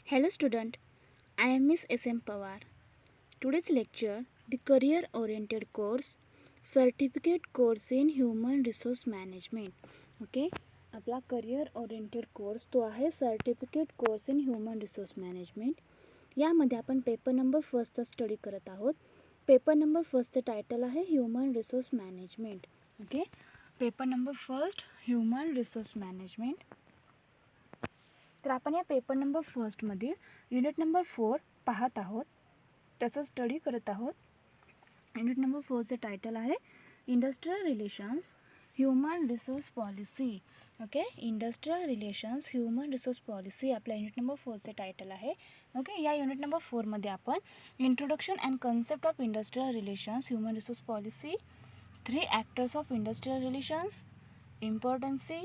Hello student, I am Miss S.M. Pawar. Today's lecture, the career oriented course, certificate course in human resource management. Okay आपला career oriented course तो आहे certificate course in human resource management. यामध्ये आपण paper number फर्स्टचा study करत आहोत. Paper number फर्स्टचं title आहे human resource management. Okay paper number first human resource management. तर आपण या पेपर नंबर फर्स्टमधील युनिट नंबर 4 पाहत आहोत, त्याचा स्टडी करत आहोत. युनिट नंबर 4चं टायटल आहे industrial relations human resource policy. Okay industrial relations human resource policy आपल्या युनिट नंबर 4चं टायटल आहे. ओके या युनिट नंबर 4मध्ये आपण introduction and concept of industrial relations human resource policy, 3 actors of industrial relations, importancy,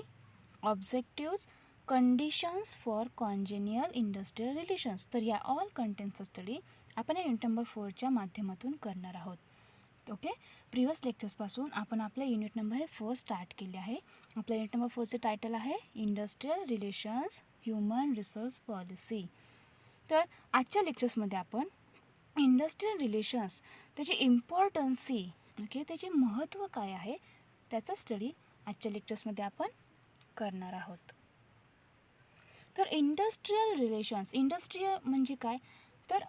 objectives, conditions for congenial industrial relations. तर या all कंटेंटचा study आपण या युनिट नंबर 4च्या माध्यमातून करणार आहोत. ओके प्रिव्हियस लेक्चर्सपासून आपण आपल्या युनिट नंबर 4 स्टार्ट केले आहे. आपल्या युनिट नंबर 4चे टायटल आहे industrial relations human resource policy. तर आजच्या लेक्चर्समध्ये आपण इंडस्ट्रियल रिलेशन्स त्याची इम्पॉर्टन्सी, ओके त्याचे महत्त्व काय आहे त्याचा स्टडी आजच्या लेक्चर्समध्ये आपण करणार आहोत. तर इंडस्ट्रियल रिलेशन्स, इंडस्ट्रियल म्हणजे काय तर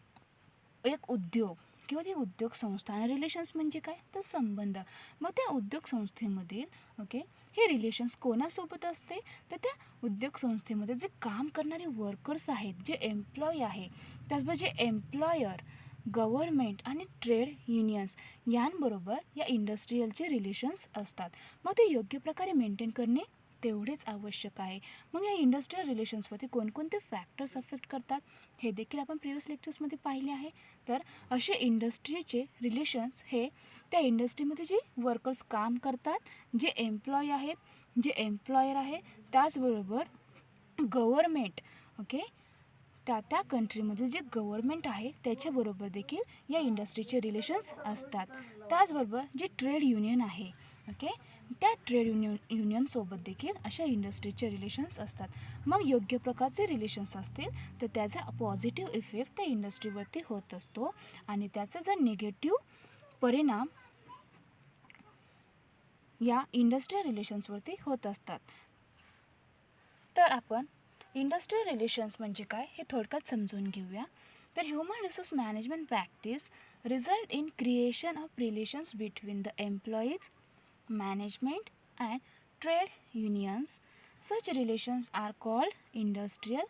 एक उद्योग किंवा ती उद्योग संस्था, आणि रिलेशन्स म्हणजे काय तर संबंध. मग त्या उद्योग संस्थेमधील ओके हे रिलेशन्स कोणासोबत असते तर त्या उद्योग संस्थेमध्ये जे काम करणारे वर्कर्स आहेत, जे एम्प्लॉय आहे, त्याचबरोबर जे एम्प्लॉयर, गव्हर्मेंट आणि ट्रेड युनियन्स यांबरोबर या इंडस्ट्रियलचे रिलेशन्स असतात. मग ते योग्य प्रकारे मेंटेन करणे तेवढेच आवश्यक आहे. मग या इंडस्ट्रियल रिलेशन्सवरती कोणकोणते फॅक्टर्स अफेक्ट करतात हे देखील आपण प्रिव्हियस लेक्चर्समध्ये पाहिले आहे. तर असे इंडस्ट्रीचे रिलेशन्स हे त्या इंडस्ट्रीमध्ये जे वर्कर्स काम करतात, जे एम्प्लॉय आहेत, जे एम्प्लॉयर आहे, त्याचबरोबर गव्हर्मेंट, ओके त्या कंट्रीमधील जे गव्हर्मेंट आहे त्याच्याबरोबर देखील या इंडस्ट्रीचे रिलेशन्स असतात. त्याचबरोबर जे ट्रेड युनियन आहे, ओके त्या ट्रेड युनियनसोबत देखील अशा इंडस्ट्रीचे रिलेशन्स असतात. मग योग्य प्रकारचे रिलेशन्स असतील तर त्याचा पॉझिटिव्ह इफेक्ट त्या इंडस्ट्रीवरती होत असतो, आणि त्याचा जर निगेटिव्ह परिणाम या इंडस्ट्रियल रिलेशन्सवरती होत असतात. तर आपण इंडस्ट्रियल रिलेशन्स म्हणजे काय हे थोडक्यात समजून घेऊया. तर human resource management practice result in creation of relations between the employees, management and trade unions. Such relations are called industrial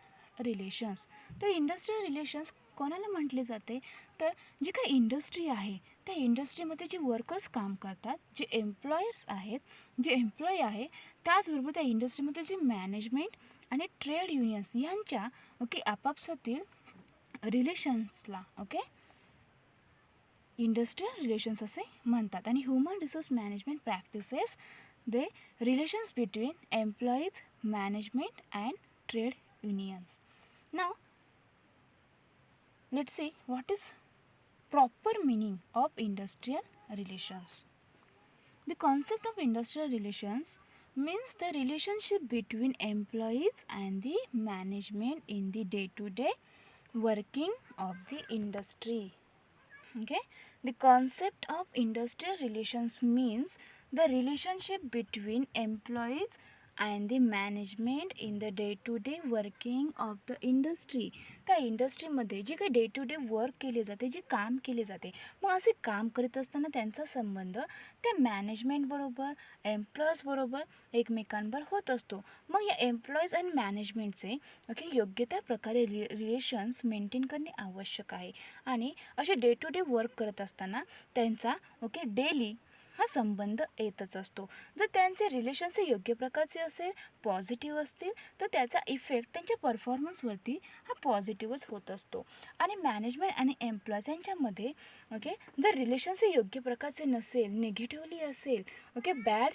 relations. तर इंडस्ट्रियल रिलेशन्स कोणाला म्हटले जाते तर जी काही इंडस्ट्री आहे त्या इंडस्ट्रीमध्ये जे वर्कर्स काम करतात, जे एम्प्लॉयर्स आहेत, जे एम्प्लॉय आहे, त्याचबरोबर त्या इंडस्ट्रीमध्ये जे मॅनेजमेंट आणि ट्रेड युनियन्स यांच्या ओके आपापसातील रिलेशन्सला ओके इंडस्ट्रियल रिलेशन्स असे म्हणतात. आणि human resource management practices the relations between employees, management and trade unions. Now let's see what is proper meaning of industrial relations. The concept of industrial relations means the relationship between employees and the management in the day-to-day working of the industry. Okay, the concept of industrial relations means the relationship between employees and the management in the day-to-day working of the industry. त्या इंडस्ट्रीमध्ये जे काही day to day work केले जाते, जे काम केले जाते, मग असे काम करत असताना त्यांचा संबंध त्या मॅनेजमेंटबरोबर, एम्प्लॉईजबरोबर एकमेकांवर होत असतो. मग या एम्प्लॉईज आणि मॅनेजमेंटचे ओके योग्य त्या प्रकारे रिलेशन्स मेंटेन करणे आवश्यक आहे. आणि असे डे टू डे वर्क करत असताना त्यांचा ओके डेली हा संबंध येतच असतो. जर त्यांचे रिलेशन्स हे योग्य प्रकारचे असेल, पॉझिटिव्ह असतील, तर त्याचा इफेक्ट त्यांच्या परफॉर्मन्सवरती हा पॉझिटिव्हच होत असतो. आणि मॅनेजमेंट आणि एम्प्लॉईज यांच्यामध्ये ओके जर रिलेशन्स हे योग्य प्रकारचे नसेल, निगेटिव्हली असेल, ओके बॅड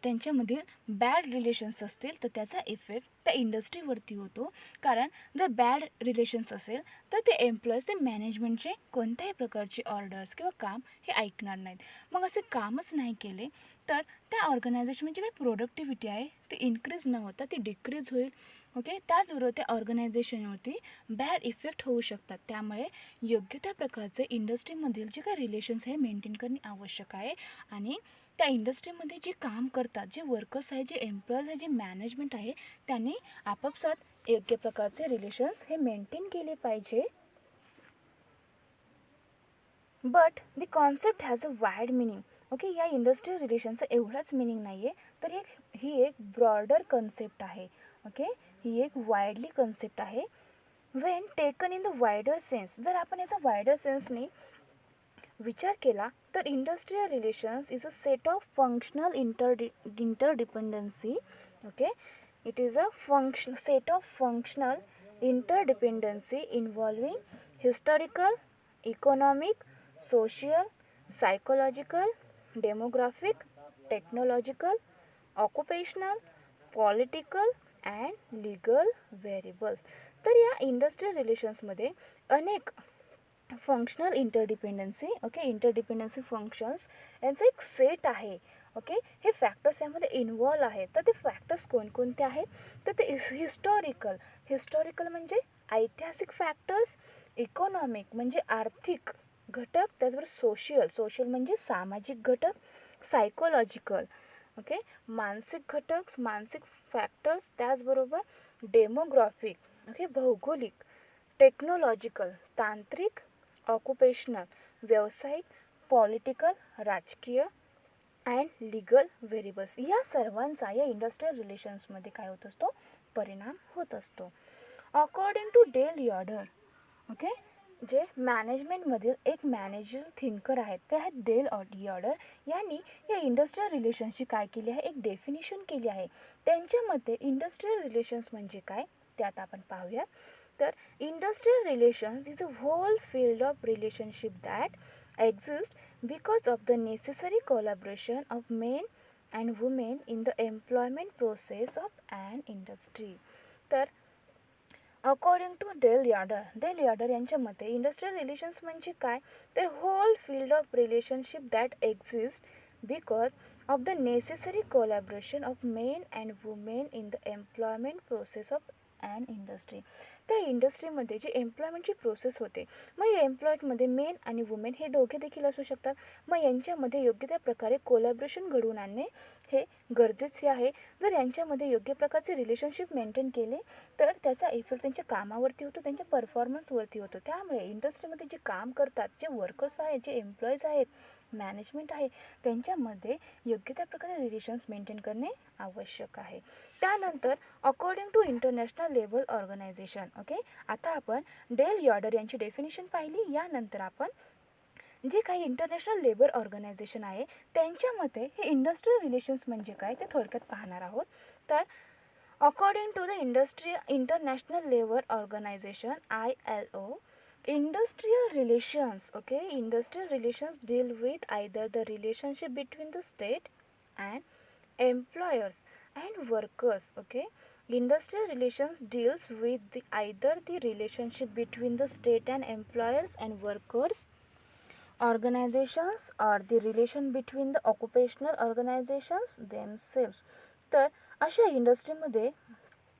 त्यांच्यामधील बॅड रिलेशन्स असतील तर त्याचा इफेक्ट त्या इंडस्ट्रीवरती होतो. कारण जर बॅड रिलेशन्स असेल तर ते एम्प्लॉईज ते मॅनेजमेंटचे कोणत्याही प्रकारचे ऑर्डर्स किंवा काम हे ऐकणार नाहीत. मग असे कामच नाही केले तर त्या ऑर्गनायझेशनची काही प्रोडक्टिव्हिटी आहे ती इन्क्रीज न होता ती डिक्रीज होईल. ओके, त्याचबरोबर त्या ऑर्गनायझेशनवरती बॅड इफेक्ट होऊ शकतात. त्यामुळे योग्य त्या प्रकारचे इंडस्ट्रीमधील जे काही रिलेशन्स आहे मेंटेन करणे आवश्यक आहे. आणि त्या इंडस्ट्रीमध्ये जे काम करतात, जे वर्कर्स आहे, जे एम्प्लॉईज आहे, जे मॅनेजमेंट आहे, त्यांनी आपापसात योग्य प्रकारचे रिलेशन्स हे मेंटेन केले पाहिजे. But the concept has a wide meaning. Okay, या इंडस्ट्रियल रिलेशनचं एवढाच मिनिंग नाही आहे, तर ही एक ब्रॉडर कन्सेप्ट आहे. ओके, ही एक वाईडली कन्सेप्ट आहे. When taken in the wider sense, जर आपण याचा वायडर सेन्सने विचार केला तर industrial relations is a set of functional interdependency. Okay, it is a set of functional interdependency involving historical, economic, social, psychological, demographic, technological, occupational, political and legal variables. तर या industrial रिलेशन्समध्ये अनेक फंक्शनल इंटरडिपेंडन्सी, ओके, इंटरडिपेंडन्सी फंक्शन्स यांचा एक set आहे. Okay, हे factors यामध्ये involve आहेत. तर ते फॅक्टर्स कोणकोणते आहेत? तर ते हिस्टॉरिकल म्हणजे ऐतिहासिक फॅक्टर्स, इकॉनॉमिक म्हणजे आर्थिक घटक, त्याचबरोबर सोशल म्हणजे सामाजिक घटक, सायकोलॉजिकल, ओके, मानसिक घटक, मानसिक फॅक्टर्स, त्याचबरोबर डेमोग्राफिक, ओके, भौगोलिक, टेक्नॉलॉजिकल, तांत्रिक, ऑक्युपेशनल, व्यावसायिक, पॉलिटिकल, राजकीय अँड लिगल व्हेरिएबल्स. या सर्वांचा या इंडस्ट्रियल रिलेशन्समध्ये काय होत असतो? परिणाम होत असतो. अकॉर्डिंग टू डेल यॉर्डर, ओके, जे मॅनेजमेंटमधील एक मॅनेजर थिंकर आहेत ते आहेत डेल यॉर्डर. यांनी या इंडस्ट्रियल रिलेशन्सची काय केली आहे? एक डेफिनेशन केली आहे. त्यांच्या मते इंडस्ट्रियल रिलेशन्स म्हणजे काय ते आता आपण पाहूया. तर industrial relations is a whole field of relationship that exist because of the necessary collaboration of men and women in the employment process of an industry. तर अकॉर्डिंग टू डेल यॉर्डर यांच्या मते इंडस्ट्रियल रिलेशन्स म्हणजे काय? तर whole field of relationship that exist because of the necessary collaboration of men and women in the employment process of an industry. त्या इंडस्ट्रीमध्ये जी एम्प्लॉयमेंटची process होते, मग या एम्प्लॉयमेंटमध्ये मेन आणि वुमेन हे दोघे देखील असू शकतात. मग यांच्यामध्ये योग्य त्या प्रकारे कोलॅबरेशन घडवून आणणे हे गरजेचे आहे. जर यांच्यामध्ये योग्य प्रकारचे रिलेशनशिप मेंटेन केले तर त्याचा इफेक्ट त्यांच्या कामावरती होतो, त्यांच्या परफॉर्मन्सवरती होतो. त्यामुळे इंडस्ट्रीमध्ये जे काम करतात, जे वर्कर्स आहेत, जे एम्प्लॉईज आहेत, मॅनेजमेंट आहे, त्यांच्यामध्ये योग्य त्या प्रकारे रिलेशन्स मेंटेन करणे आवश्यक आहे. त्यानंतर according to International Labour Organization, okay, आता आपण डेल यॉर्डर यांची डेफिनेशन पाहिली. यानंतर आपण जे काही इंटरनॅशनल लेबर ऑर्गनायझेशन आहे त्यांच्या मते हे इंडस्ट्रियल रिलेशन्स म्हणजे काय ते थोडक्यात पाहणार आहोत. तर according to the International Labour Organization ILO, industrial relations, okay, industrial relations deal with either the relationship between the state and employers and workers. Okay, industrial relations deals with either the relationship between the state and employers and workers organizations or the relation between the occupational organizations themselves. तर अशा इंडस्ट्रीमध्ये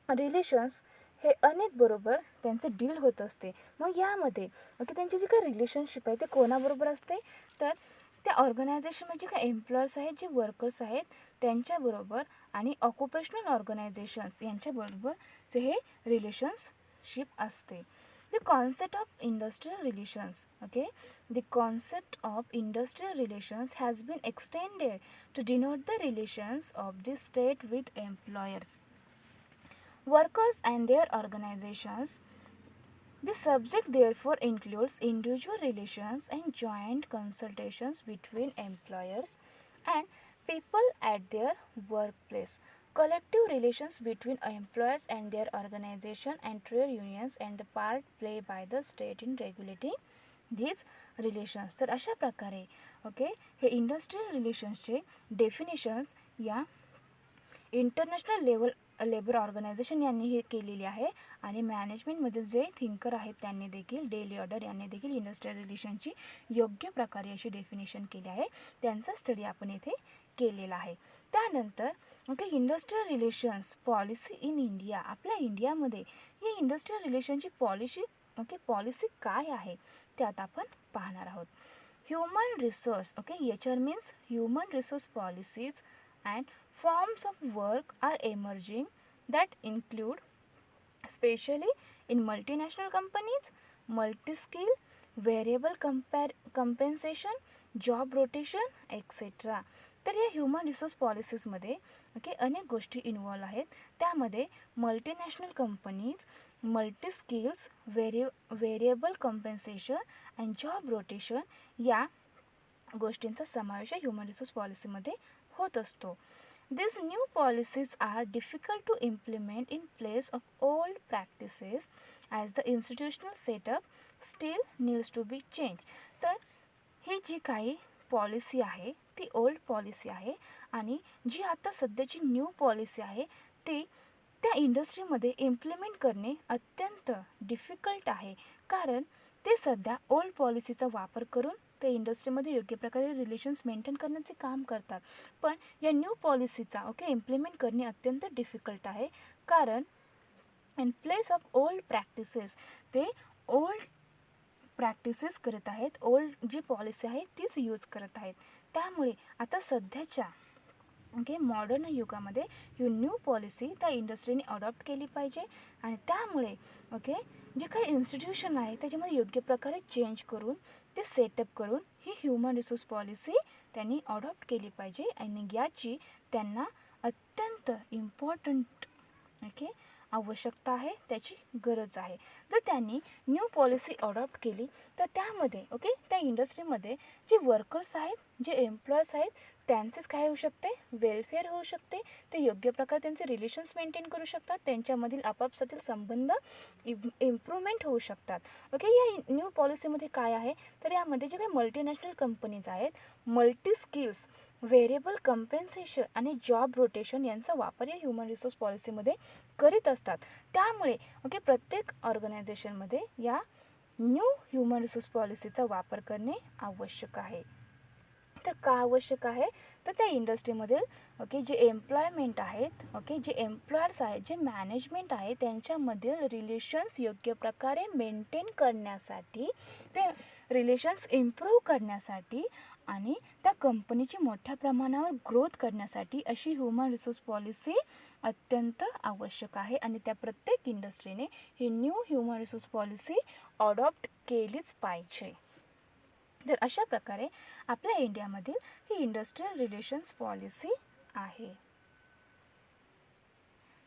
relations हे अनेक बरोबर त्यांचे deal होत असते. मग यामध्ये ओके त्यांची जी काही रिलेशनशिप आहे ते कोणाबरोबर असते? तर त्या ऑर्गनायझेशनमध्ये जे काही एम्प्लॉयर्स आहेत, जे वर्कर्स आहेत त्यांच्याबरोबर आणि ऑक्युपेशनल ऑर्गनायझेशन्स यांच्याबरोबर जे हे रिलेशनशिप असते. The concept of industrial relations, okay, the concept of industrial relations has been extended to denote the relations of the state with employers, workers and their organizations. The subject therefore includes individual relations and joint consultations between employers and people at their workplace, collective relations between employers and their organization and trade unions, and the part played by the state in regulating these relations. तर अशा प्रकारे okay हे industrial रिलेशन्सचे definitions या international Labour organisation यांनी हे केलेली आहे. आणि मॅनेजमेंटमधील जे थिंकर आहेत त्यांनी देखील डेल यॉर्डर यांनी देखील इंडस्ट्रियल रिलेशनची योग्य प्रकारे अशी डेफिनेशन केली आहे. त्यांचा स्टडी आपण इथे केलेला आहे. त्यानंतर okay, industrial relations policy in India. आपल्या इंडियामध्ये ही इंडस्ट्रियल रिलेशनची पॉलिसी काय आहे ते आता आपण पाहणार आहोत. Human resource, okay, HR means human resource policies and forms of work are emerging that include specially in multinational companies, multiskill, variable compensation, job rotation etcetera. तर या ह्युमन रिसोर्स पॉलिसीजमध्ये ओके अनेक गोष्टी इन्वॉल्व आहेत. त्यामध्ये multinational companies, multi skills, variable compensation and job rotation या गोष्टींचा समावेश human resource पॉलिसीमध्ये होत असतो. These new policies are difficult to implement in place of old practices as the institutional setup still needs to be changed. तर ही जी काही policy आहे ती ओल्ड पॉलिसी आहे आणि जी आता सध्याची न्यू पॉलिसी आहे ती त्या इंडस्ट्रीमध्ये इम्प्लिमेंट करणे अत्यंत डिफिकल्ट आहे, कारण ते सध्या ओल्ड पॉलिसीचा वापर करून ते इंडस्ट्रीमध्ये योग्य प्रकारे रिलेशन्स मेंटेन करण्याचे काम करतात. पण या न्यू पॉलिसीचा इम्प्लिमेंट करणे अत्यंत डिफिकल्ट आहे, कारण in place of old practices ते ओल्ड प्रॅक्टिसेस करत आहेत, ओल्ड जी पॉलिसी आहे तीच यूज करत आहेत. त्यामुळे आता सध्याच्या मॉडर्न युगामध्ये ही न्यू पॉलिसी त्या इंडस्ट्रीने अडॉप्ट केली पाहिजे आणि त्यामुळे जे काही इन्स्टिट्यूशन आहे त्याच्यामध्ये योग्य प्रकारे चेंज करून ते सेटअप करून ही ह्युमन रिसोर्स पॉलिसी त्यांनी अडॉप्ट केली पाहिजे आणि याची त्यांना अत्यंत इम्पॉर्टंट आवश्यकता आहे, त्याची गरज आहे. जर त्यांनी न्यू पॉलिसी अडॉप्ट केली तर त्यामध्ये त्या इंडस्ट्रीमध्ये जे वर्कर्स आहेत, जे एम्प्लॉयर्स आहेत त्यांचेच काय होऊ शकते, वेलफेअर होऊ शकते. ते योग्य प्रकारे त्यांचे रिलेशन्स मेंटेन करू शकतात, त्यांच्यामधील आपापसातील संबंध इम्प्रूव्हमेंट होऊ शकतात. या न्यू पॉलिसीमध्ये काय आहे तर यामध्ये जे काही मल्टीनॅशनल कंपनीज आहेत, मल्टी स्किल्स, व्हेरिएबल कंपेन्सेशन आणि जॉब रोटेशन यांचा वापर या ह्युमन रिसोर्स पॉलिसीमध्ये करीत असतात. त्यामुळे प्रत्येक ऑर्गनायझेशनमध्ये या न्यू ह्युमन रिसोर्स पॉलिसीचा वापर करणे आवश्यक आहे. तर का आवश्यक आहे तर त्या इंडस्ट्रीमधील जे एम्प्लॉयमेंट आहेत, जे एम्प्लॉयर्स आहेत, जे मॅनेजमेंट आहे त्यांच्यामधील रिलेशन्स योग्य प्रकारे मेंटेन करण्यासाठी, ते रिलेशन्स इम्प्रूव्ह करण्यासाठी आणि त्या कंपनीची मोठ्या प्रमाणावर ग्रोथ करण्यासाठी अशी ह्युमन रिसोर्स पॉलिसी अत्यंत आवश्यक आहे आणि त्या प्रत्येक इंडस्ट्रीने ही new human resource policy adopt केलीच पाहिजे. तर अशा प्रकारे आपल्या इंडियामधील ही इंडस्ट्रियल रिलेशन्स पॉलिसी आहे.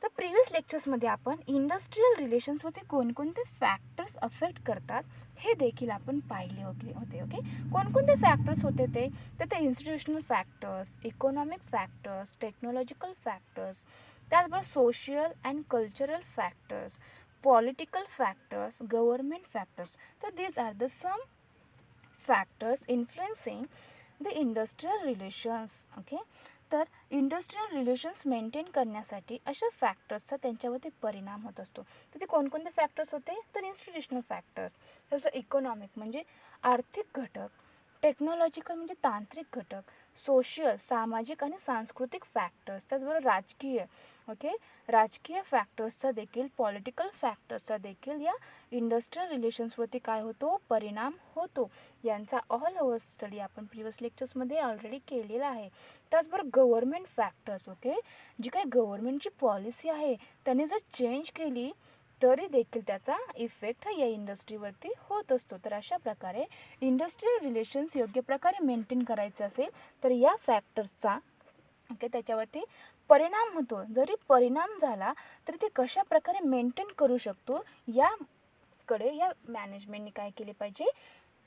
तर प्रिव्हियस लेक्चर्समध्ये आपण इंडस्ट्रियल रिलेशन्समध्ये कोणकोणते फॅक्टर्स अफेक्ट करतात हे देखील आपण पाहिले होते. कोणकोणते फॅक्टर्स होते ते institutional factors, economic factors, technological factors, त्याचबरोबर social and cultural factors, political factors, government factors. तर these are the some factors influencing the industrial relations. तर इंडस्ट्रियल रिलेशन्स मेंटेन करण्यासाठी अशा फॅक्टर्सचा त्यांच्यावरती परिणाम होत असतो. तर ते कोणकोणते फॅक्टर्स होते तर इन्स्टिट्यूशनल फॅक्टर्स, जसं इकॉनॉमिक म्हणजे आर्थिक घटक, टेक्नॉलॉजिकल म्हणजे तांत्रिक घटक, सोशल सामाजिक आणि सांस्कृतिक फॅक्टर्स, त्याचबरोबर राजकीय फॅक्टर्सचा देखील, पॉलिटिकल फॅक्टर्सचा देखील या इंडस्ट्रियल रिलेशन्सवरती काय होतो, परिणाम होतो. यांचा ऑल ओव्हर स्टडी आपण प्रिव्हियस लेक्चर्समध्ये ऑलरेडी केलेला आहे. त्याचबरोबर गव्हर्नमेंट फॅक्टर्स, जी काही गव्हर्नमेंटची पॉलिसी आहे त्याने जर चेंज केली तरी देखील त्याचा इफेक्ट या इंडस्ट्रीवरती होत असतो. तर अशा प्रकारे इंडस्ट्रियल रिलेशन्स योग्य प्रकारे मेंटेन करायचे असेल तर या फॅक्टर्सचा त्याच्यावरती परिणाम होतो. जरी परिणाम झाला तरी ते कशा प्रकारे मेंटेन करू शकतो याकडे या मॅनेजमेंटने काय केले पाहिजे,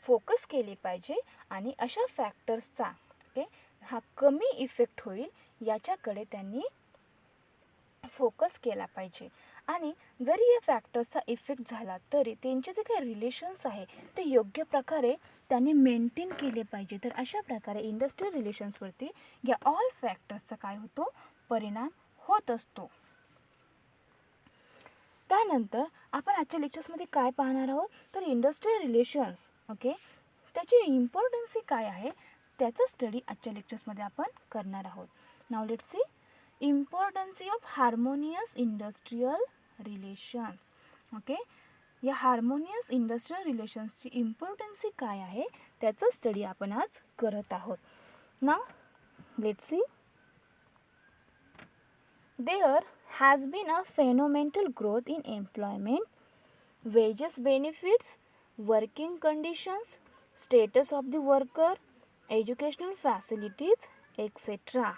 फोकस केली पाहिजे आणि अशा फॅक्टर्सचा हा कमी इफेक्ट होईल याच्याकडे त्यांनी फोकस केला पाहिजे. आणि जरी या फॅक्टर्सचा इफेक्ट झाला तरी त्यांचे जे काही रिलेशन्स आहे ते योग्य प्रकारे त्यांनी मेंटेन केले पाहिजे. तर अशा प्रकारे इंडस्ट्रियल रिलेशन्सवरती या ऑल फॅक्टर्सचा काय होतो, परिणाम होत असतो. त्यानंतर आपण आजच्या लेक्चर्समध्ये काय पाहणार आहोत तर इंडस्ट्रियल रिलेशन्स त्याची इम्पॉर्टन्स काय आहे त्याचा स्टडी आजच्या लेक्चर्समध्ये आपण करणार आहोत. Now let's see importance of harmonious industrial relations. Okay, या हार्मोनियस इंडस्ट्रियल रिलेशन्सची इम्पॉर्टन्सी काय आहे त्याचा स्टडी आपण आज करत आहोत. Now let's see. There has been a phenomenal growth in employment, wages, benefits, working conditions, status of the worker, educational facilities, etc.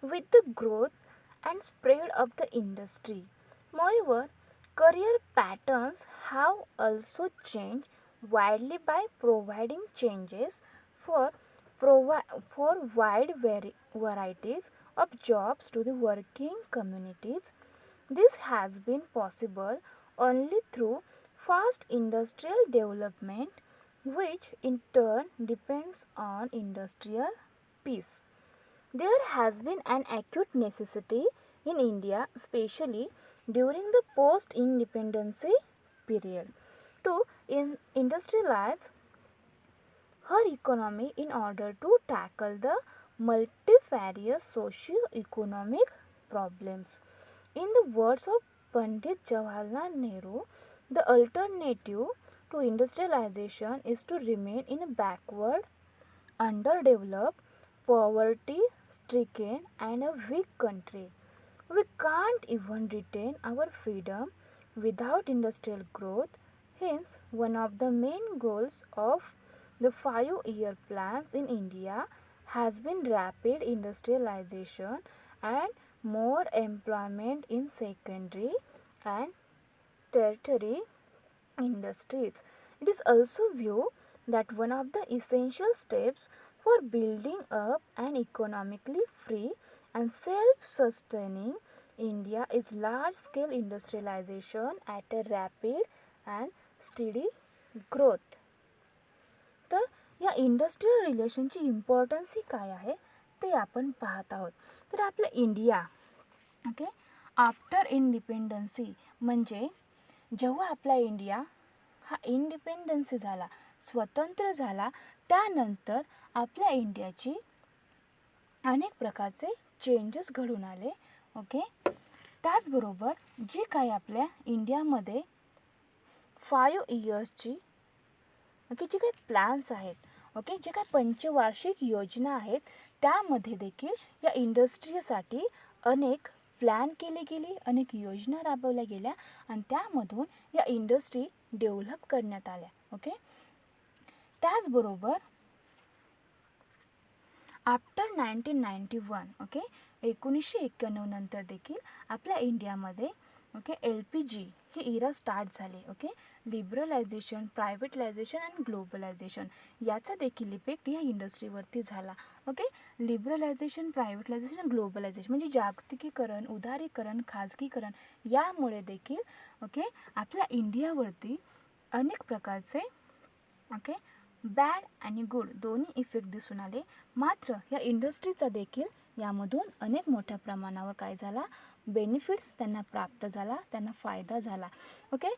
With the growth and spread of the industry. Moreover, career patterns have also changed widely by providing changes for for wide varieties of jobs to the working communities. This has been possible only through fast industrial development, which in turn depends on industrial peace. There has been an acute necessity in India, especially during the post independency period, to industrialize her economy in order to tackle the multifarious socio-economic problems. In the words of Pandit Jawaharlal Nehru, the alternative to industrialization is to remain in a backward, underdeveloped, poverty stricken, and a weak country. We can't even retain our freedom without industrial growth. Hence, one of the main goals of the 5-year plans in India has been rapid industrialization and more employment in secondary and tertiary industries. It is also viewed that one of the essential steps for building up an economically free and self-sustaining India is large-scale industrialization at a rapid and steady growth. तर या industrial रिलेशनची importance ही काय आहे ते आपण पाहत आहोत. तर आपलं इंडिया ओके आफ्टर इंडिपेंडन्सी म्हणजे जेव्हा आपला इंडिया हा इंडिपेंडन्सी झाला, स्वतंत्र झाला, त्यानंतर आपल्या इंडियाची अनेक प्रकारचे चेंजेस घडून आले. ओके, त्याचबरोबर जी काही आपल्या इंडियामध्ये 5 इयर्सची ओके जी काही प्लॅन्स आहेत, ओके जे काही पंचवार्षिक योजना आहेत, त्यामध्ये देखील या इंडस्ट्रीसाठी अनेक प्लॅन केले गेले, अनेक योजना राबवल्या गेल्या आणि त्यामधून या इंडस्ट्री डेव्हलप करण्यात आल्या. ओके, त्याचबरोबर आफ्टर 1991 ओके 1991 नंतर देखील आपल्या इंडियामध्ये ओके LPG ही इरा स्टार्ट झाले. ओके, लिबरलायझेशन, प्रायव्हेटलायझेशन अँड ग्लोबलायझेशन याचा देखील इफेक्ट या इंडस्ट्रीवरती झाला. ओके, लिबरलायझेशन, प्रायव्हेटलायझेशन आणि ग्लोबलायझेशन म्हणजे जागतिकीकरण, उदारीकरण, खाजगीकरण यामुळे देखील ओके आपल्या इंडियावरती अनेक प्रकारचे ओके बॅड आणि गुड दोन्ही इफेक्ट दिसून आले. मात्र या इंडस्ट्रीचा देखील यामधून अनेक मोठ्या प्रमाणावर काय झाला, बेनिफिट्स त्यांना प्राप्त झाला, त्यांना फायदा झाला. ओके,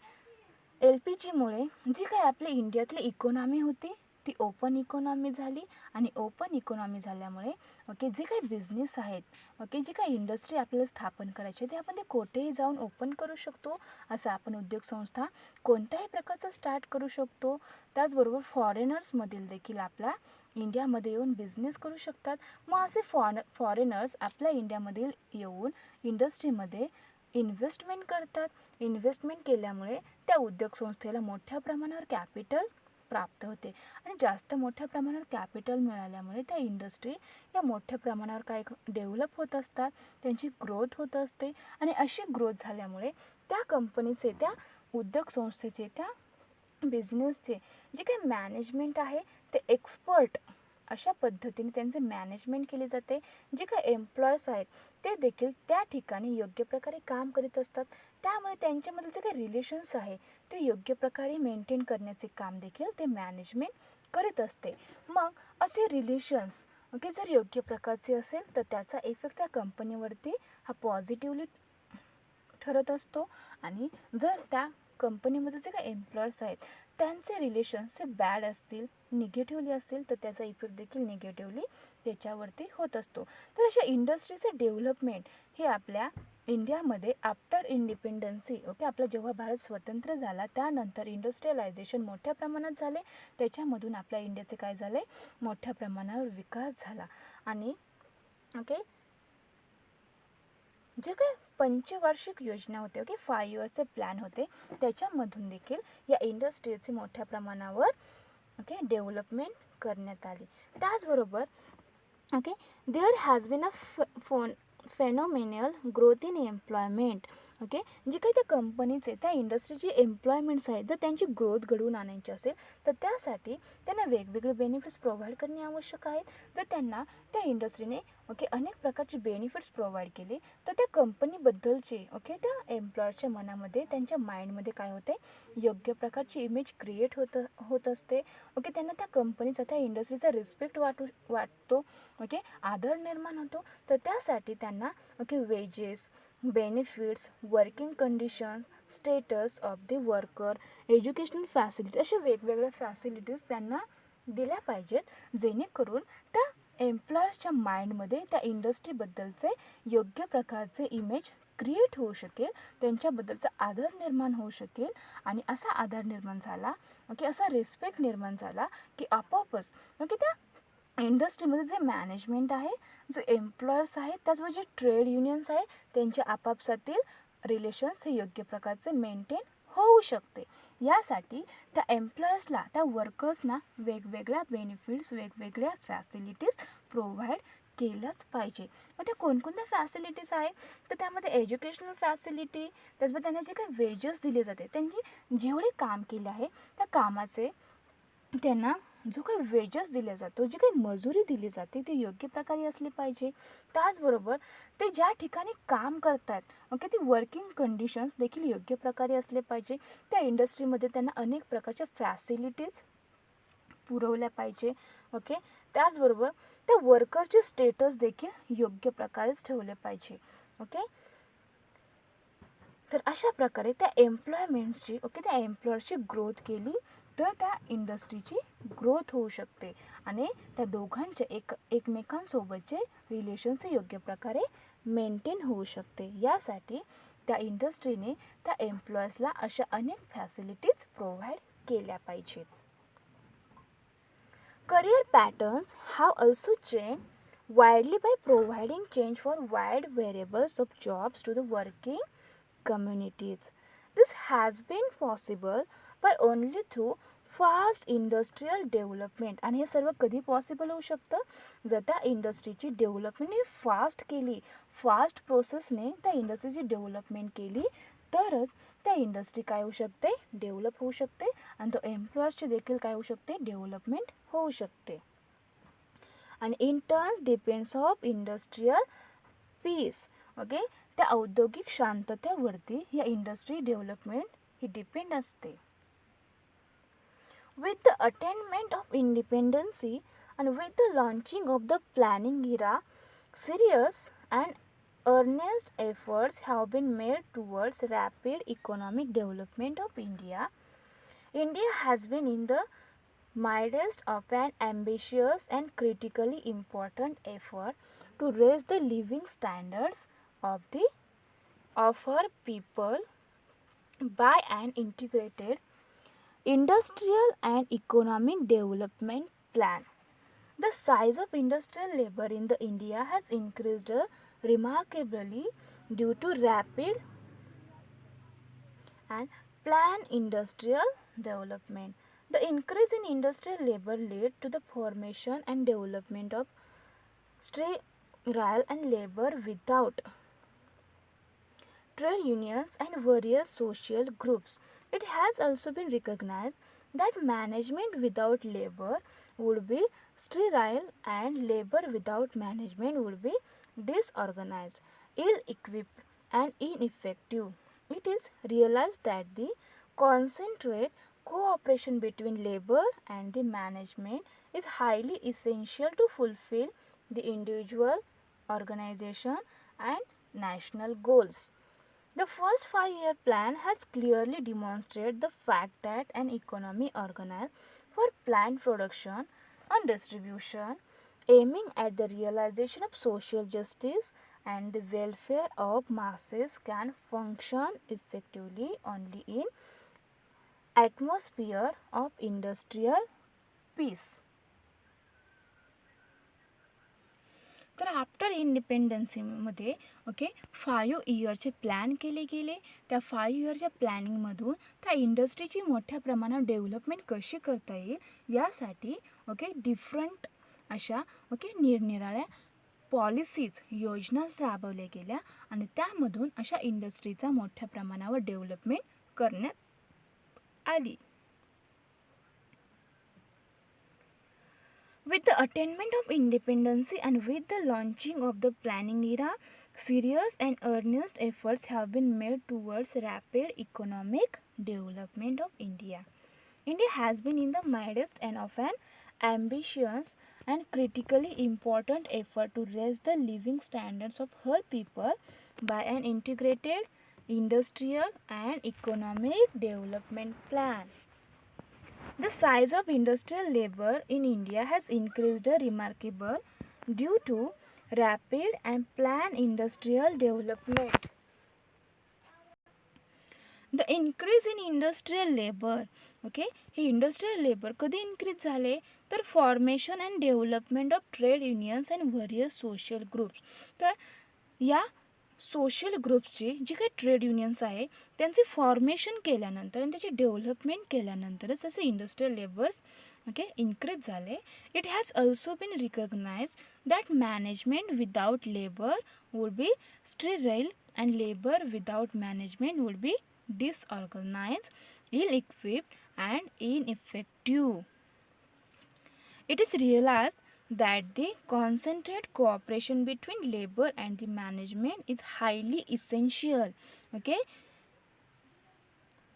LPGमुळे जी काही आपली इंडियातली इकॉनॉमी होती ती ओपन इकॉनॉमी झाली आणि ओपन इकॉनॉमी झाल्यामुळे ओके जे काही बिझनेस आहेत, ओके जी काही इंडस्ट्री आपल्याला स्थापन करायची ते आपण ते कोठेही जाऊन ओपन करू शकतो. असं आपण उद्योगसंस्था कोणत्याही प्रकारचा स्टार्ट करू शकतो. त्याचबरोबर फॉरेनर्समधील देखील आपला इंडियामध्ये येऊन बिझनेस करू शकतात. मग असे फॉरेनर्स आपल्या इंडियामधील येऊन इंडस्ट्रीमध्ये इन्व्हेस्टमेंट करतात. इन्व्हेस्टमेंट केल्यामुळे त्या उद्योगसंस्थेला मोठ्या प्रमाणावर कॅपिटल प्राप्त होते आणि जास्त मोठ्या प्रमाणावर कॅपिटल मिळाल्यामुळे त्या इंडस्ट्री या मोठ्या प्रमाणावर काय डेव्हलप होत असतात, त्यांची ग्रोथ होत असते आणि अशी ग्रोथ झाल्यामुळे त्या कंपनीचे, त्या उद्योगसंस्थेचे, त्या बिझनेसचे जे काही मॅनेजमेंट आहे ते एक्सपर्ट अशा पद्धतीने त्यांचे मॅनेजमेंट केले जाते. जे काही एम्प्लॉयर्स आहेत ते देखील त्या ठिकाणी योग्य प्रकारे काम करीत असतात. त्यामुळे त्यांच्यामधील जे काही रिलेशन्स आहे ते योग्य प्रकारे मेंटेन करण्याचे काम देखील ते मॅनेजमेंट करीत असते. मग असे रिलेशन्स ओके जर योग्य प्रकारचे असेल तर त्याचा इफेक्ट त्या कंपनीवरती हा पॉझिटिव्हली ठरत असतो आणि जर त्या कंपनीमध्ये जे काही एम्प्लॉयर्स आहेत त्यांचे रिलेशन्स हे बॅड असतील, निगेटिव्हली असतील तर त्याचा इफेक्ट देखील निगेटिव्हली त्याच्यावरती होत असतो. तर अशा इंडस्ट्रीचं डेव्हलपमेंट हे आपल्या इंडियामध्ये आफ्टर इंडिपेंडन्सी आपला जेव्हा भारत स्वतंत्र झाला त्यानंतर इंडस्ट्रियलायझेशन मोठ्या प्रमाणात झाले. त्याच्यामधून आपल्या इंडियाचे काय झाले, मोठ्या प्रमाणावर विकास झाला. आणि जे काही पंचवार्षिक योजना होते 5 इयर्सचे प्लॅन होते त्याच्यामधून देखील या इंडस्ट्रीचे मोठ्या प्रमाणावर डेव्हलपमेंट करण्यात आली. त्याचबरोबर there has been a phenomenal growth in employment. जे काही त्या कंपनीचे त्या इंडस्ट्रीची एम्प्लॉयमेंट्स आहेत, जर त्यांची ग्रोथ घडवून आणायची असेल तर त्यासाठी त्यांना वेगवेगळे बेनिफिट्स प्रोव्हाइड करणे आवश्यक आहे. जर त्यांना त्या इंडस्ट्रीने अनेक प्रकारचे बेनिफिट्स प्रोव्हाइड केले तर त्या कंपनीबद्दलचे त्या एम्प्लॉयरच्या मनामध्ये, त्यांच्या माइंडमध्ये काय होते, योग्य प्रकारची इमेज क्रिएट होत असते. त्यांना त्या कंपनीचा, त्या इंडस्ट्रीचा रिस्पेक्ट वाटतो, आदर निर्माण होतो. तर त्यासाठी त्यांना wedges, benefits, working condition, status of the worker, educational facility अशा वेगवेगळ्या फॅसिलिटीज त्यांना दिल्या पाहिजेत, जेणेकरून त्या एम्प्लॉयर्सच्या माइंडमध्ये त्या इंडस्ट्रीबद्दलचे योग्य प्रकारचे इमेज क्रिएट होऊ शकेल, त्यांच्याबद्दलचा आदर निर्माण होऊ शकेल. आणि असा आदर निर्माण झाला, असा रिस्पेक्ट निर्माण झाला की आपोआपच त्या इंडस्ट्रीमध्ये जे मॅनेजमेंट आहे, जे एम्प्लॉयर्स आहेत, त्याचबरोबर जे ट्रेड युनियन्स आहे, त्यांच्या आपापसातील रिलेशन्स हे योग्य प्रकारचे मेंटेन होऊ शकते. यासाठी त्या एम्प्लॉयर्सला, त्या वर्कर्सना वेगवेगळ्या बेनिफिट्स, वेगवेगळ्या फॅसिलिटीज प्रोव्हाइड केलंच पाहिजे. मग त्या कोणकोणत्या फॅसिलिटीज आहेत, तर त्यामध्ये एज्युकेशनल फॅसिलिटी, त्याचबरोबर त्यांना जे काही वेजेस दिले जाते, त्यांची जेवढे काम केले आहे त्या कामाचे त्यांना जो काही वेजेस दिला जातो, जी काही मजुरी दिली जाते ती योग्य प्रकारे असली पाहिजे. त्याचबरोबर ते ज्या ठिकाणी काम करतात ती वर्किंग कंडिशन्स देखील योग्य प्रकारे असले पाहिजे. त्या इंडस्ट्रीमध्ये त्यांना अनेक प्रकारच्या फॅसिलिटीज पुरवल्या पाहिजे. त्याचबरोबर त्या वर्करचे स्टेटस देखील योग्य प्रकारेच ठेवले पाहिजे. तर अशा प्रकारे त्या एम्प्लॉयमेंटची त्या एम्प्लॉयरची ग्रोथ केली तर त्या इंडस्ट्रीची ग्रोथ होऊ शकते आणि त्या दोघांचे एकमेकांसोबतचे रिलेशन्स योग्य प्रकारे मेंटेन होऊ शकते. यासाठी त्या इंडस्ट्रीने त्या एम्प्लॉयर्सला अशा अनेक फॅसिलिटीज प्रोव्हाइड केल्या पाहिजेत. Career patterns have also change widely by providing change for wide variables of jobs to the working communities. This has been possible by only through fast industrial development. आणि हे सर्व कधी पॉसिबल होऊ शकतं, जर त्या इंडस्ट्रीची डेव्हलपमेंट फास्ट केली, fast प्रोसेसने त्या इंडस्ट्रीची डेव्हलपमेंट केली तरच त्या इंडस्ट्री काय होऊ शकते, डेव्हलप होऊ शकते आणि तो एम्प्लॉयर्सची देखील काय होऊ शकते, डेव्हलपमेंट होऊ शकते. आणि in turns depends of industrial peace. त्या औद्योगिक शांततेवरती या इंडस्ट्री डेव्हलपमेंट ही डिपेंड असते. With the attainment of independency and with the launching of the planning era, serious and earnest efforts have been made towards rapid economic development of India. India has been in the midst of an ambitious and critically important effort to raise the living standards of her people by an integrated industrial and economic development plan. The size of industrial labor in the India has increased remarkably due to rapid and planned industrial development. The increase in industrial labor led to the formation and development of sterile and labor without trade unions and various social groups. It has also been recognized that management without labor would be sterile and labor without management would be disorganized, ill-equipped and ineffective. It is realized that the concentrate cooperation between labor and the management is highly essential to fulfill the individual, organization and national goals. The first 5-year plan has clearly demonstrated the fact that an economy organized for planned production and distribution aiming at the realization of social justice and the welfare of masses can function effectively only in atmosphere of industrial peace. तर after इंडिपेंडन्सीमध्ये okay 5 इयरचे plan केले गेले. त्या 5 इयरच्या प्लॅनिंगमधून त्या इंडस्ट्रीची मोठ्या प्रमाणात development कशी करता येईल यासाठी ओके डिफरंट अशा ओके निरनिराळ्या पॉलिसीज योजना राबवल्या गेल्या आणि त्यामधून अशा इंडस्ट्रीचा मोठ्या प्रमाणावर डेव्हलपमेंट करण्यात आली. With the attainment of independence and with the launching of the planning era, serious and earnest efforts have been made towards rapid economic development of India. India has been in the midst and of an ambitious and critically important effort to raise the living standards of her people by an integrated industrial and economic development plan. The size of industrial labor in India has increased remarkably due to rapid and planned industrial development. The increase in industrial labor okay हे industrial labour कधी increase झाले तर formation and development of trade unions and various social groups. तर या social ग्रुप्सची जी काही trade unions आहे त्यांचे formation केल्यानंतर आणि त्याची डेव्हलपमेंट केल्यानंतरच असे इंडस्ट्रियल लेबर्स ओके इन्क्रीज झाले. It has also been recognise that management without labour would be sterile and labour without management would be disorganized, ill-equipped and ineffective. It is realized that the concentrated cooperation between labor and the management is highly essential. Okay,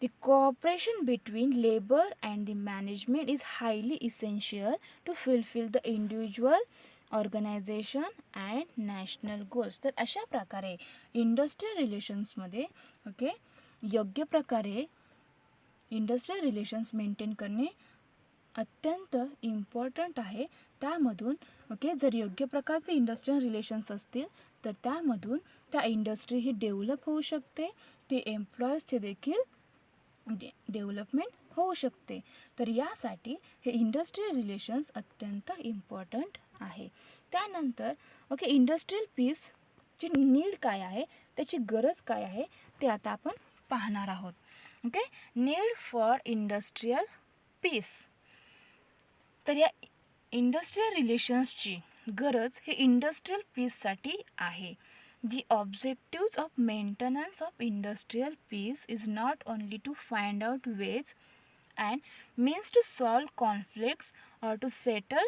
the cooperation between labor and the management is highly essential to fulfill the individual organisation and national goals. तर अशा प्रकारे industrial रिलेशन्समध्ये okay योग्य प्रकारे industrial relations maintain करणे अत्यंत important आहे. त्यामधून okay जर योग्य प्रकारचे इंडस्ट्रियल रिलेशन्स असतील तर त्यामधून त्या इंडस्ट्री ही डेव्हलप होऊ शकते, ते एम्प्लॉईजचे देखील डेव्हलपमेंट होऊ शकते. तर यासाठी हे इंडस्ट्रियल रिलेशन्स अत्यंत इम्पॉर्टंट आहे. त्यानंतर ओके इंडस्ट्रियल पीसची नीड काय आहे, त्याची गरज काय आहे ते आता आपण पाहणार आहोत. Okay need for industrial peace. तर या इंडस्ट्रियल रिलेशन्सची गरज हे इंडस्ट्रियल पीससाठी आहे. The objectives of maintenance of industrial peace is not only to find out ways and means to solve conflicts or to settle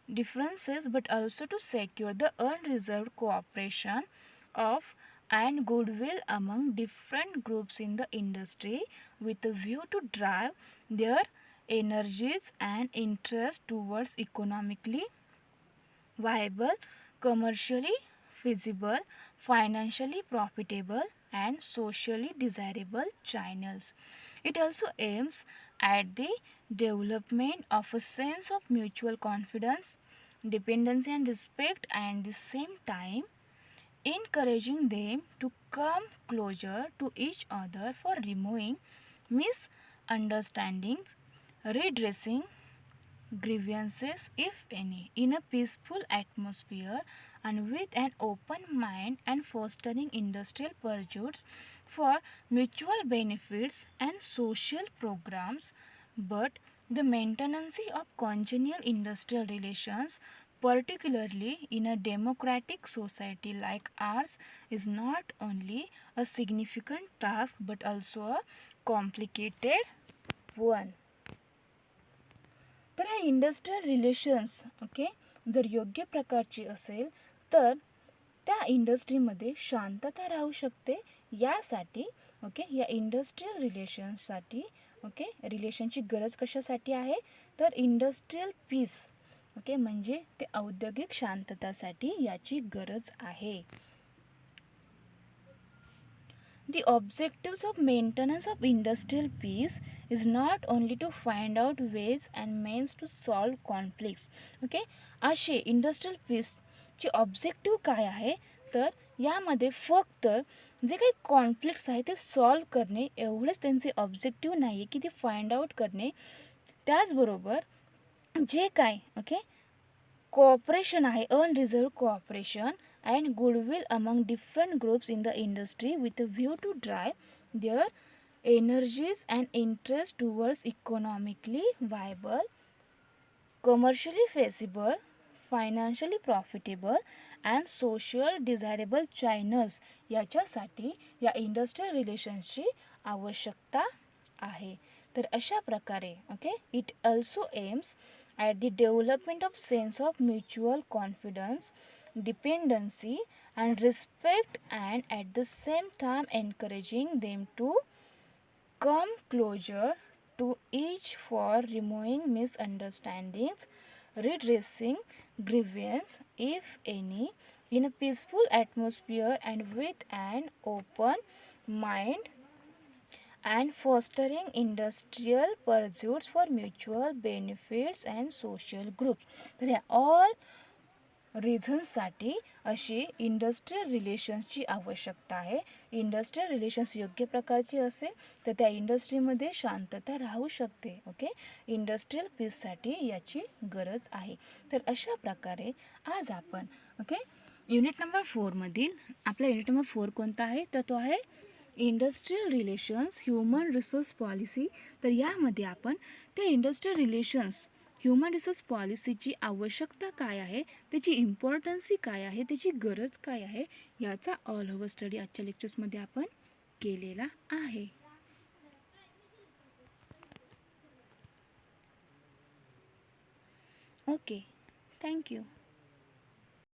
differences, but also to secure the unreserved cooperation of and goodwill among different groups in the industry with a view to drive their energies and interests towards economically viable, commercially feasible, financially profitable and socially desirable channels. It also aims at the development of a sense of mutual confidence, dependency and respect, and at the same time encouraging them to come closer to each other for removing misunderstandings, redressing grievances if any, in a peaceful atmosphere and with an open mind, and fostering industrial pursuits for mutual benefits and social programs. But the maintenance of congenial industrial relations, particularly in a democratic society like ours, is not only a significant task but also a complicated one. तर ह्या industrial relations okay जर योग्य प्रकारची असेल तर त्या इंडस्ट्रीमध्ये शांतता राहू शकते. यासाठी ओके या इंडस्ट्रियल रिलेशन्ससाठी ओके रिलेशनची गरज कशासाठी आहे तर इंडस्ट्रियल पीस ओके म्हणजे ते औद्योगिक शांततासाठी याची गरज आहे. The objectives of maintenance of industrial peace is not only to find out ways and means to solve conflicts. Okay, असे इंडस्ट्रियल पीसचे ऑब्जेक्टिव्ह काय आहे, तर यामध्ये फक्त जे काही कॉन्फ्लिक्ट्स आहे ते सॉल्व करणे एवढेच त्यांचे ऑब्जेक्टिव्ह नाही आहे की ते फाइंड आउट करणे. त्याचबरोबर जे काय ओके कोऑपरेशन आहे, unreserved cooperation and goodwill among different groups in the industry with a view to drive their energies and interest towards economically viable, commercially feasible, financially profitable and social desirable channels याच्यासाठी या industrial रिलेशन्सची आवश्यकता आहे. तर अशा प्रकारे okay it also AIIMS at the development of sense of mutual confidence, dependency and respect, and at the same time encouraging them to come closer to each for removing misunderstandings, redressing grievance if any, in a peaceful atmosphere and with an open mind, and fostering industrial pursuits for mutual benefits and social groups. तर ह्या all रिझन्ससाठी अशी industrial रिलेशन्सची आवश्यकता आहे. Industrial relations योग्य प्रकारची असेल तर त्या इंडस्ट्रीमध्ये शांतता राहू शकते. ओके, इंडस्ट्रियल पीससाठी याची गरज आहे. तर अशा प्रकारे आज आपण ओके युनिट नंबर 4मधील आपला युनिट नंबर 4 कोणता आहे, तर तो आहे industrial relations human resource policy. तर यामध्ये आपण त्या इंडस्ट्रियल रिलेशन्स ह्युमन रिसोर्स पॉलिसीची आवश्यकता काय आहे, त्याची इम्पॉर्टन्सी काय आहे, त्याची गरज काय आहे, याचा ऑल ओव्हर स्टडी आजच्या लेक्चर्समध्ये आपण केलेला आहे. Okay, thank you.